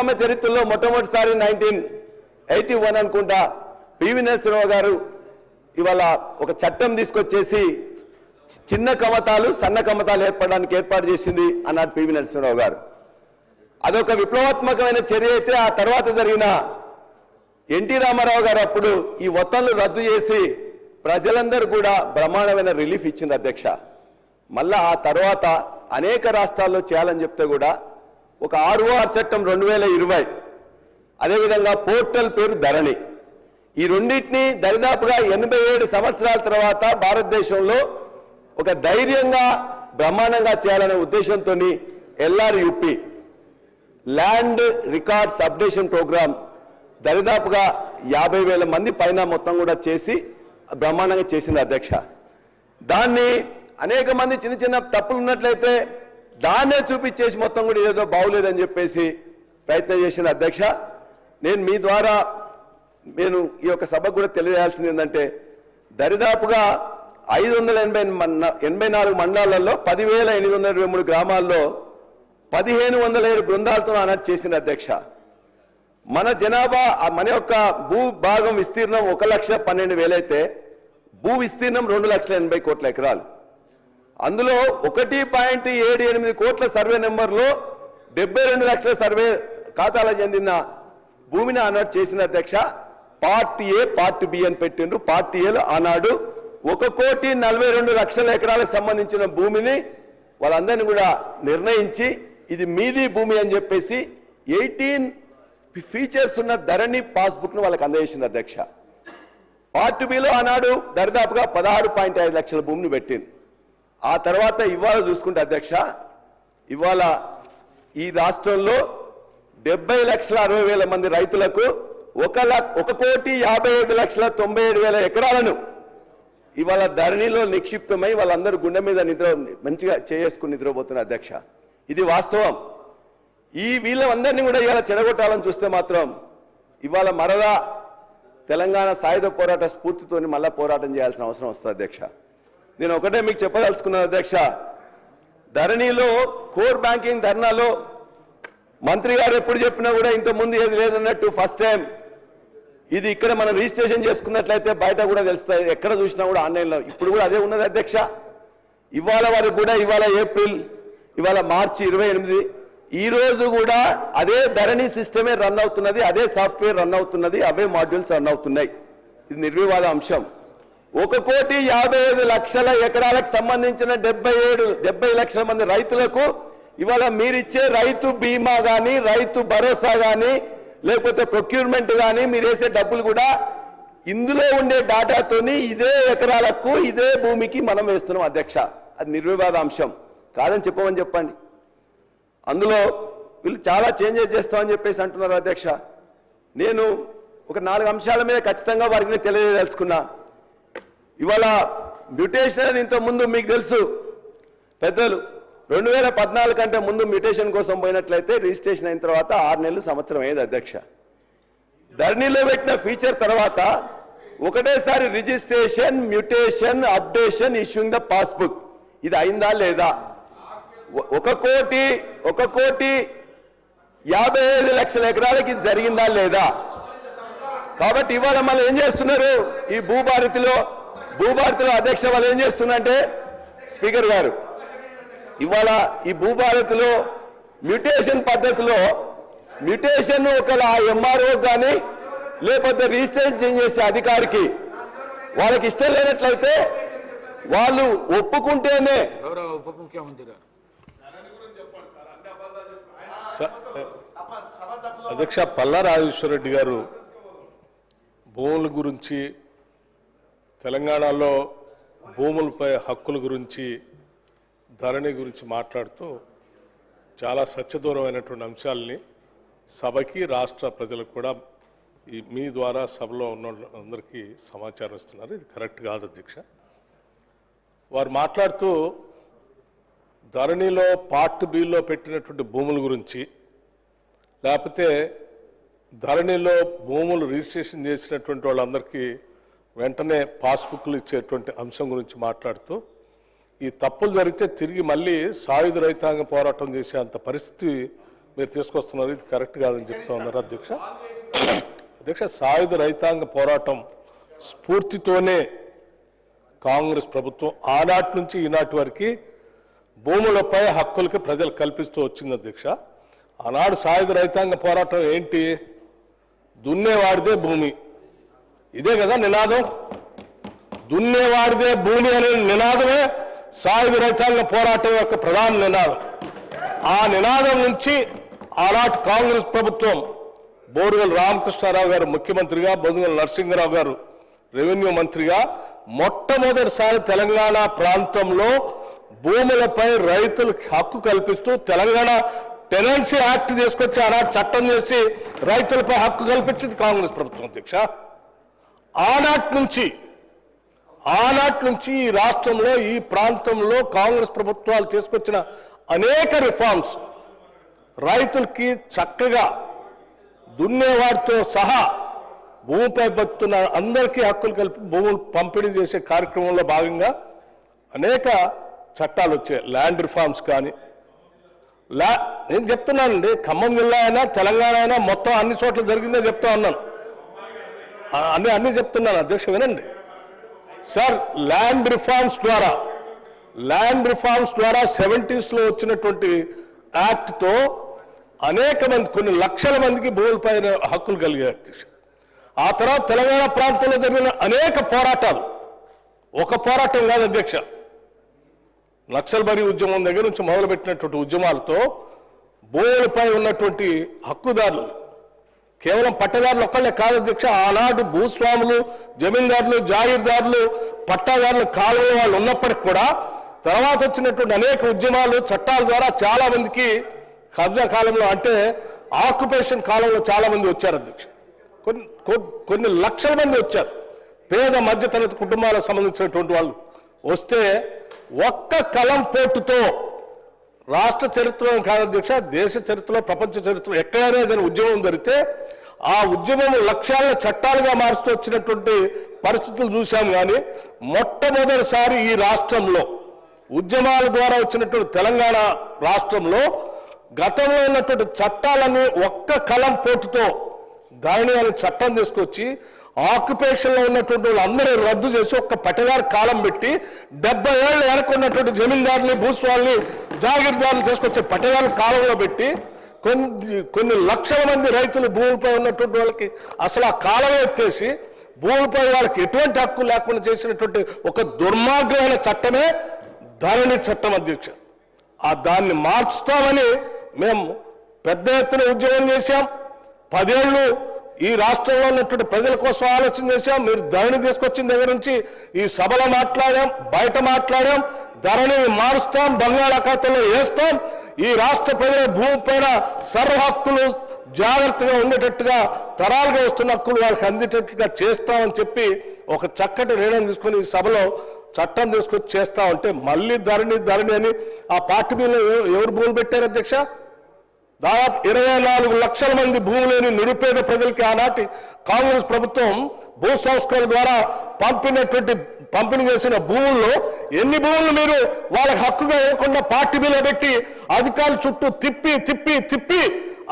ఆమె చరిత్రలో మొట్టమొదటిసారి 1981 అనుకుంటా పివి నరసింహరావు గారు ఇవాళ ఒక చట్టం తీసుకొచ్చేసి చిన్న కమతాలు సన్న కమతాలు ఏర్పాటు చేసింది అన్నాడు పివి నరసింహరావు గారు. అదొక విప్లవాత్మకమైన చర్య అయితే ఆ తర్వాత జరిగిన ఎన్టీ రామారావు గారు అప్పుడు ఈ ఒత్తిళ్లు రద్దు చేసి ప్రజలందరూ కూడా బ్రహ్మాండమైన రిలీఫ్ ఇచ్చింది అధ్యక్ష. మళ్ళా ఆ తర్వాత అనేక రాష్ట్రాల్లో చేయాలని చెప్తే కూడా ఒక ఆర్ఓఆర్ చట్టం 2020 అదేవిధంగా పోర్టల్ పేరు ధరణి, ఈ రెండింటినీ దరిదాపుగా 87 సంవత్సరాల తర్వాత భారతదేశంలో ఒక ధైర్యంగా బ్రహ్మాండంగా చేయాలనే ఉద్దేశంతో ఎల్ఆర్యుపి ల్యాండ్ రికార్డ్స్ అప్డేషన్ ప్రోగ్రామ్ దరిదాపుగా 50,000 మంది పైన మొత్తం కూడా చేసి బ్రహ్మాండంగా చేసింది అధ్యక్ష. దాన్ని అనేక మంది చిన్న చిన్న తప్పులు ఉన్నట్లయితే దాన్నే చూపించేసి మొత్తం కూడా ఏదో బాగులేదని చెప్పేసి ప్రయత్నం చేసిన అధ్యక్ష. నేను మీ ద్వారా ఈ యొక్క సభకు కూడా తెలియజేయాల్సింది ఏంటంటే దరిదాపుగా 584 మండలాల్లో 10,823 గ్రామాల్లో 1,507 బృందాలతో అన్నట్టు చేసిన అధ్యక్ష. మన జనాభా మన యొక్క భూ భాగం విస్తీర్ణం 1,12,000 అయితే భూ విస్తీర్ణం 2,80,000 కోట్ల ఎకరాలు. అందులో 1.78 కోట్ల సర్వే నెంబర్లో 72 లక్షల సర్వే ఖాతాలకు చెందిన భూమిని ఆనాడు చేసిన అధ్యక్ష. పార్ట్ ఏ పార్ట్ బి అని పెట్టిండ్రు. పార్ట్ ఏలో ఆనాడు 1,42,00,000 ఎకరాలకు సంబంధించిన భూమిని వాళ్ళందరినీ కూడా నిర్ణయించి ఇది మీది భూమి అని చెప్పేసి 18 ఫీచర్స్ ఉన్న ధరణి పాస్బుక్ ను వాళ్ళకి అందజేసింది అధ్యక్ష. పార్ట్ బిలో ఆనాడు దరిదాపుగా 16.5 లక్షల భూమిని పెట్టింది. ఆ తర్వాత ఇవాళ చూసుకుంటే అధ్యక్ష, ఇవాళ ఈ రాష్ట్రంలో 70,60,000 మంది రైతులకు 1,55,97,000 ఎకరాలను ఇవాళ ధరణిలో నిక్షిప్తమై వాళ్ళందరూ గుండె మీద మంచిగా చేసుకుని నిద్రపోతున్న అధ్యక్ష. ఇది వాస్తవం. ఈ వీళ్ళందరినీ కూడా ఇవాళ చెడగొట్టాలని చూస్తే మాత్రం ఇవాళ మరలా తెలంగాణ సాయుధ పోరాట స్ఫూర్తితో మళ్ళా పోరాటం చేయాల్సిన అవసరం వస్తుంది అధ్యక్ష. నేను ఒకటే మీకు చెప్పదలుచుకున్నాను అధ్యక్ష, ధరణిలో కోర్ బ్యాంకింగ్ ధర్నాలో మంత్రి గారు ఎప్పుడు చెప్పినా కూడా ఇంతకుముందు ఏది లేదన్నట్టు ఫస్ట్ టైం ఇది ఇక్కడ మనం రిజిస్ట్రేషన్ చేసుకున్నట్లయితే బయట కూడా తెలుస్తుంది, ఎక్కడ చూసినా కూడా ఆన్లైన్లో ఇప్పుడు కూడా అదే ఉన్నది అధ్యక్ష. ఇవాళ వరకు కూడా ఇవాళ ఏప్రిల్, ఇవాళ మార్చి 28, ఈ రోజు కూడా అదే ధరణి సిస్టమే రన్ అవుతున్నది, అదే సాఫ్ట్వేర్ రన్ అవుతున్నది, అవే మాడ్యూల్స్ రన్ అవుతున్నాయి. ఇది నిర్వివాద అంశం. 1,55,00,000 ఎకరాలకు సంబంధించిన 70 లక్షల మంది రైతులకు ఇవాళ మీరిచ్చే రైతు బీమా కానీ రైతు భరోసా కానీ లేకపోతే ప్రొక్యూర్మెంట్ కానీ మీరు వేసే డబ్బులు కూడా ఇందులో ఉండే డాటాతోని ఇదే ఎకరాలకు ఇదే భూమికి మనం వేస్తున్నాం అధ్యక్ష. అది నిర్వివాద అంశం కాదని చెప్పమని చెప్పండి. అందులో వీళ్ళు చాలా చేంజెస్ చేస్తామని చెప్పేసి అంటున్నారు అధ్యక్ష. నేను ఒక 4 అంశాల మీద ఖచ్చితంగా వారికి తెలియదలుచుకున్నా. ఇవాళ మ్యూటేషన్ ఇంతకుముందు మీకు తెలుసు పెద్దలు 2014 కంటే ముందు మ్యూటేషన్ కోసం పోయినట్లయితే రిజిస్ట్రేషన్ అయిన తర్వాత 6 నెలలు సంవత్సరం అయ్యేది అధ్యక్ష. ధరణిలో పెట్టిన ఫీచర్ తర్వాత ఒకటేసారి registration mutation updation issuing the passbook ఇది అయిందా లేదా? 1,55,00,000 ఎకరాలకి జరిగిందా లేదా? కాబట్టి ఇవాళ మళ్ళీ ఏం చేస్తున్నారు ఈ భూభారతిలో అధ్యక్ష వాళ్ళు ఏం చేస్తున్నారంటే స్పీకర్ గారు ఇవాళ ఈ భూభారతిలో మ్యూటేషన్ పద్ధతిలో మ్యూటేషన్ ఒకవేళ ఆ ఎంఆర్ఓ కానీ లేకపోతే రిజిస్ట్రేషన్ చేసే అధికారికి వాళ్ళకి ఇష్టం లేనట్లయితే వాళ్ళు ఒప్పుకుంటేనే ఉప ముఖ్యమంత్రి అధ్యక్ష పల్లా రాజేశ్వరరెడ్డి గారు భూముల గురించి తెలంగాణలో భూములపై హక్కుల గురించి ధరణి గురించి మాట్లాడుతూ చాలా సత్యదూరమైనటువంటి అంశాలని సభకి రాష్ట్ర ప్రజలకు కూడా మీ ద్వారా సభలో ఉన్న అందరికీ సమాచారం ఇస్తున్నారు. ఇది కరెక్ట్ కాదు అధ్యక్ష. వారు మాట్లాడుతూ ధరణిలో పార్ట్ బిలో పెట్టినటువంటి భూముల గురించి లేకపోతే ధరణిలో భూములు రిజిస్ట్రేషన్ చేసినటువంటి వాళ్ళందరికీ వెంటనే పాస్బుక్లు ఇచ్చేటువంటి అంశం గురించి మాట్లాడుతూ ఈ తప్పులు జరిగితే తిరిగి మళ్ళీ సాయుధ రైతాంగ పోరాటం చేసే అంత పరిస్థితి మీరు తీసుకొస్తున్నారు, ఇది కరెక్ట్ కాదని చెప్తా ఉన్నారు అధ్యక్ష. అధ్యక్ష, సాయుధ రైతాంగ పోరాటం స్ఫూర్తితోనే కాంగ్రెస్ ప్రభుత్వం ఆనాటి నుంచి ఈనాటి వరకు భూములపై హక్కులకి ప్రజలు కల్పిస్తూ వచ్చింది అధ్యక్ష. ఆనాడు సాయుధ రైతాంగ పోరాటం ఏంటి? దున్నేవాడిదే భూమి, ఇదే కదా నినాదం. దున్నేవాడిదే భూమి అనే నినాదమే సాయుధ రైతాంగ పోరాటం యొక్క ప్రధాన నినాదం. ఆ నినాదం నుంచి ఆనాటి కాంగ్రెస్ ప్రభుత్వం బోరుగల్ రామకృష్ణారావు గారు ముఖ్యమంత్రిగా, బొద్దుగల నరసింహరావు గారు రెవెన్యూ మంత్రిగా మొట్టమొదటిసారి తెలంగాణ ప్రాంతంలో భూములపై రైతులకు హక్కు కల్పిస్తూ తెలంగాణ టెనెన్సీ యాక్ట్ తీసుకొచ్చి ఆనాడు చట్టం చేసి రైతులపై హక్కు కల్పించింది కాంగ్రెస్ ప్రభుత్వం అధ్యక్ష. ఆనాటి నుంచి ఈ రాష్ట్రంలో, ఈ ప్రాంతంలో కాంగ్రెస్ ప్రభుత్వాలు తీసుకొచ్చిన అనేక రిఫార్మ్స్ రైతులకి చక్కగా దున్నేవాడితో సహా భూమిపై బతున్న అందరికీ హక్కులు కలిపి భూములు పంపిణీ చేసే కార్యక్రమంలో భాగంగా అనేక చట్టాలు వచ్చాయి. ల్యాండ్ రిఫార్మ్స్ కానీ, నేను చెప్తున్నానండి, ఖమ్మం జిల్లా అయినా తెలంగాణ అయినా మొత్తం అన్ని చోట్ల జరిగిందే చెప్తా ఉన్నాను, అన్ని చెప్తున్నాను అధ్యక్ష. వినండి సార్, ల్యాండ్ రిఫార్మ్స్ ద్వారా 70s వచ్చినటువంటి యాక్ట్తో అనేక మంది, కొన్ని లక్షల మందికి భూములపైన హక్కులు కలిగాయి అధ్యక్ష. ఆ తర్వాత తెలంగాణ ప్రాంతంలో జరిగిన అనేక పోరాటాలు, ఒక పోరాటం కాదు అధ్యక్ష, నక్సల్బరీ ఉద్యమం దగ్గర నుంచి మొదలుపెట్టినటువంటి ఉద్యమాలతో భూములపై ఉన్నటువంటి హక్కుదారులు కేవలం పట్టదారులు ఒక్కళ్ళే కాదు అధ్యక్ష. ఆనాడు భూస్వాములు, జమీందారులు, జాగీర్దారులు, పట్టాదారులు, కాలువ వాళ్ళు ఉన్నప్పటికి కూడా తర్వాత వచ్చినటువంటి అనేక ఉద్యమాలు, చట్టాల ద్వారా చాలా మందికి కబ్జా కాలంలో, అంటే ఆక్యుపేషన్ కాలంలో చాలా మంది వచ్చారు అధ్యక్ష. కొన్ని లక్షల మంది వచ్చారు, పేద మధ్యతరగతి కుటుంబాలకు సంబంధించినటువంటి వాళ్ళు వస్తే ఒక్క కలం పోటుతో రాష్ట్ర చరిత్రలో కాదు అధ్యక్ష, దేశ చరిత్రలో, ప్రపంచ చరిత్రలో ఎక్కడైనా ఏదైనా ఉద్యమం జరిగితే ఆ ఉద్యమం లక్ష్యాలను చట్టాలుగా మారుస్తూ వచ్చినటువంటి పరిస్థితులు చూశాం. కానీ మొట్టమొదటిసారి ఈ రాష్ట్రంలో ఉద్యమాల ద్వారా వచ్చినటువంటి తెలంగాణ రాష్ట్రంలో గతంలో ఉన్నటువంటి చట్టాలను ఒక్క కలం పోటుతో దాని అనే చట్టం తీసుకొచ్చి ఆక్యుపేషన్లో ఉన్నటువంటి వాళ్ళందరూ రద్దు చేసి ఒక్క పట్టదారు కాలం పెట్టి 70 ఏళ్ళు వెనకున్నటువంటి జమీందారుని, భూస్వాముల్ని, జాగీర్దారులు తీసుకొచ్చే పట్టదారు కాలంలో పెట్టి కొన్ని లక్షల మంది రైతులు భూమిపై ఉన్నటువంటి వాళ్ళకి అసలు ఆ కాలమే ఎత్తేసి భూమిపై వాళ్ళకి ఎటువంటి హక్కు లేకుండా చేసినటువంటి ఒక దుర్మార్గమైన చట్టమే ధరణి చట్టం అధ్యక్ష. దాన్ని మార్చుతామని మేము పెద్ద ఎత్తున ఉద్యమం చేశాం. 10 ఏళ్ళు ఈ రాష్ట్రంలో ఉన్నటువంటి ప్రజల కోసం ఆలోచన చేశాం. మీరు ధరణి తీసుకొచ్చిన దగ్గర నుంచి ఈ సభలో మాట్లాడాం, బయట మాట్లాడాం. ధరణిని మారుస్తాం, బంగాళాఖాతంలో వేస్తాం, ఈ రాష్ట్ర ప్రజల భూమి పైన సర్వ హక్కులు జాగ్రత్తగా ఉండేటట్టుగా, తరాలుగా వస్తున్న హక్కులు వాళ్ళకి అందేటట్టుగా చేస్తామని చెప్పి ఒక చక్కటి నిర్ణయం తీసుకుని ఈ సభలో చట్టం తీసుకొచ్చి చేస్తామంటే మళ్ళీ ధరణి అని ఆ పార్టీ మీద ఎవరు భూములు పెట్టారు అధ్యక్ష? దాదాపు 24 లక్షల మంది భూమి లేని నిరుపేద ప్రజలకి ఆనాటి కాంగ్రెస్ ప్రభుత్వం భూ సంస్కరణ ద్వారా పంపిణీ చేసిన భూముల్లో ఎన్ని భూములు మీరు వాళ్ళకి హక్కుగా ఇవ్వకుండా పార్టీ బిల్లు పెట్టి అధికారుల చుట్టూ తిప్పి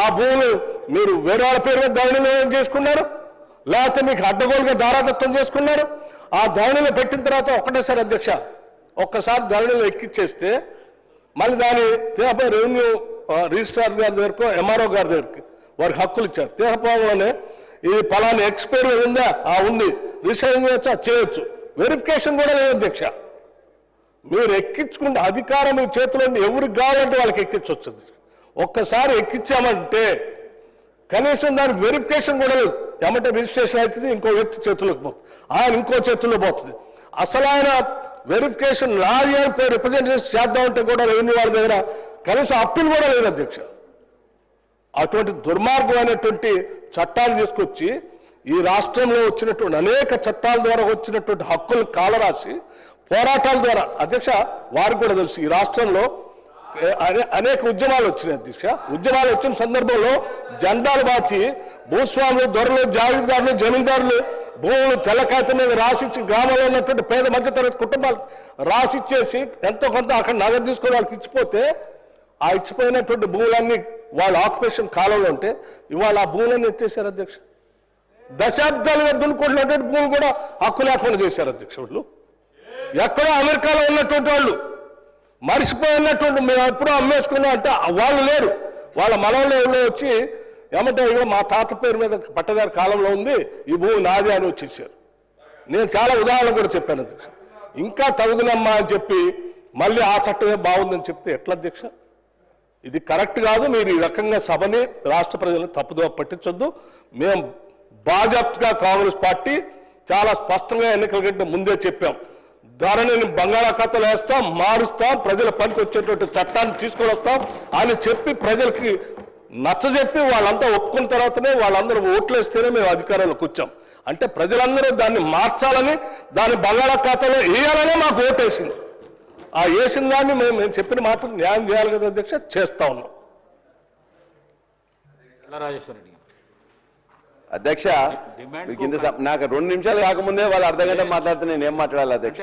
ఆ భూములు మీరు వేరే వాళ్ళ పేరు మీద ధరణిలో చేసుకున్నారు, లేకపోతే మీకు అడ్డగోలుగా దారాదత్తం చేసుకున్నారు. ఆ ధరణిలో పెట్టిన తర్వాత ఒకటేసారి అధ్యక్ష, ఒక్కసారి ధరణిలో ఎక్కిచ్చేస్తే మళ్ళీ దాని తీరపై రెవెన్యూ రిజిస్ట్రార్ గారి దగ్గరకు, ఎంఆర్ఓ గారి దగ్గరికి వారికి హక్కులు ఇచ్చారు. తీరపోవడంలోనే ఇది పలానా ఎక్స్పైరీ ఉందా? ఉంది. రిజిస్ట్రేషన్ చేయొచ్చు. వెరిఫికేషన్ కూడా లేదు అధ్యక్ష. మీరు ఎక్కించుకుంటే అధికారం మీ చేతిలో ఎవరికి కావాలంటే వాళ్ళకి ఎక్కించవచ్చు. ఒక్కసారి ఎక్కించామంటే కనీసం దానికి వెరిఫికేషన్ కూడా లేదు. ఏమంటే రిజిస్ట్రేషన్ అవుతుంది, ఇంకో వ్యక్తి చేతుల్లోకి పోతుంది, ఆయన ఇంకో చేతుల్లో పోతుంది. అసలు ఆయన వెరిఫికేషన్ నాది అని రిప్రజెంటేషన్ చేద్దామంటే కూడా రెవెన్యూ వాళ్ళ దగ్గర కనీసం అప్పీల్ కూడా లేదు అధ్యక్ష. అటువంటి దుర్మార్గమైనటువంటి చట్టాలు తీసుకొచ్చి ఈ రాష్ట్రంలో వచ్చినటువంటి అనేక చట్టాల ద్వారా వచ్చినటువంటి హక్కులు కాలరాసి పోరాటాల ద్వారా అధ్యక్ష వారికి కూడా తెలుసు ఈ రాష్ట్రంలో అనేక ఉద్యమాలు వచ్చినాయి అధ్యక్ష. ఉద్యమాలు వచ్చిన సందర్భంలో జెండాలు బాచి భూస్వాములు, దొరలు, జాగీర్దారులు, జమీందారులు భూములు తెల్లకాయత మీద రాసిచ్చి గ్రామంలో ఉన్నటువంటి పేద మధ్యతరగతి కుటుంబాలు రాసిచ్చేసి ఎంతో కొంత అక్కడ నగదు తీసుకొని వాళ్ళకి ఇచ్చిపోతే ఆ ఇచ్చిపోయినటువంటి భూములన్నీ వాళ్ళ ఆక్యుపేషన్ కాలంలో ఉంటే ఇవాళ ఆ భూములను ఎత్తేసారు అధ్యక్ష. దశాబ్దాలుగా దున్నుకుంటున్నటువంటి భూములు కూడా హక్కు లేకుండా చేశారు అధ్యక్ష. వాళ్ళు ఎక్కడో అమెరికాలో ఉన్నటువంటి వాళ్ళు మరిచిపోయినటువంటి మేము ఎప్పుడో అమ్మేసుకున్నాం అంటే వాళ్ళు లేరు. వాళ్ళ మనవల్లో ఎవరో వచ్చి ఏమంటే ఇగో మా తాత పేరు మీద పట్టదారి కాలంలో ఉంది, ఈ భూమి నాది అని వచ్చేసారు. నేను చాలా ఉదాహరణలు కూడా చెప్పాను అధ్యక్ష. ఇంకా తగుదనమ్మా అని చెప్పి మళ్ళీ ఆ చట్టమే బాగుందని చెప్తే ఎట్లా అధ్యక్ష? ఇది కరెక్ట్ కాదు. మీరు ఈ రకంగా సభని రాష్ట్ర ప్రజలను తప్పుదోవ పట్టించొద్దు. మేము బాజాప్తుగా కాంగ్రెస్ పార్టీ చాలా స్పష్టంగా ఎన్నికల కంటే ముందే చెప్పాం, ధరణిని బంగాళాఖాతంలో వేస్తాం, మారుస్తాం, ప్రజల పనికి వచ్చేటువంటి చట్టాన్ని తీసుకొని వస్తాం అని చెప్పి ప్రజలకి నచ్చజెప్పి వాళ్ళంతా ఒప్పుకున్న తర్వాతనే వాళ్ళందరూ ఓట్లు వేస్తేనే మేము అధికారంలోకి వచ్చాం. అంటే ప్రజలందరూ దాన్ని మార్చాలని, దాన్ని బంగాళాఖాతంలో వేయాలనే మాకు ఓటేసింది. ఆ వేసిన దాన్ని మేము చెప్పిన మాట న్యాయం చేయాలి కదా అధ్యక్ష, చేస్తా ఉన్నాం. రాజేశ్వరరెడ్డి అధ్యక్ష నాకు 2 నిమిషాలు కాకముందే వాళ్ళు అర్ధ గంట మాట్లాడితే నేను ఏం మాట్లాడాలి అధ్యక్ష?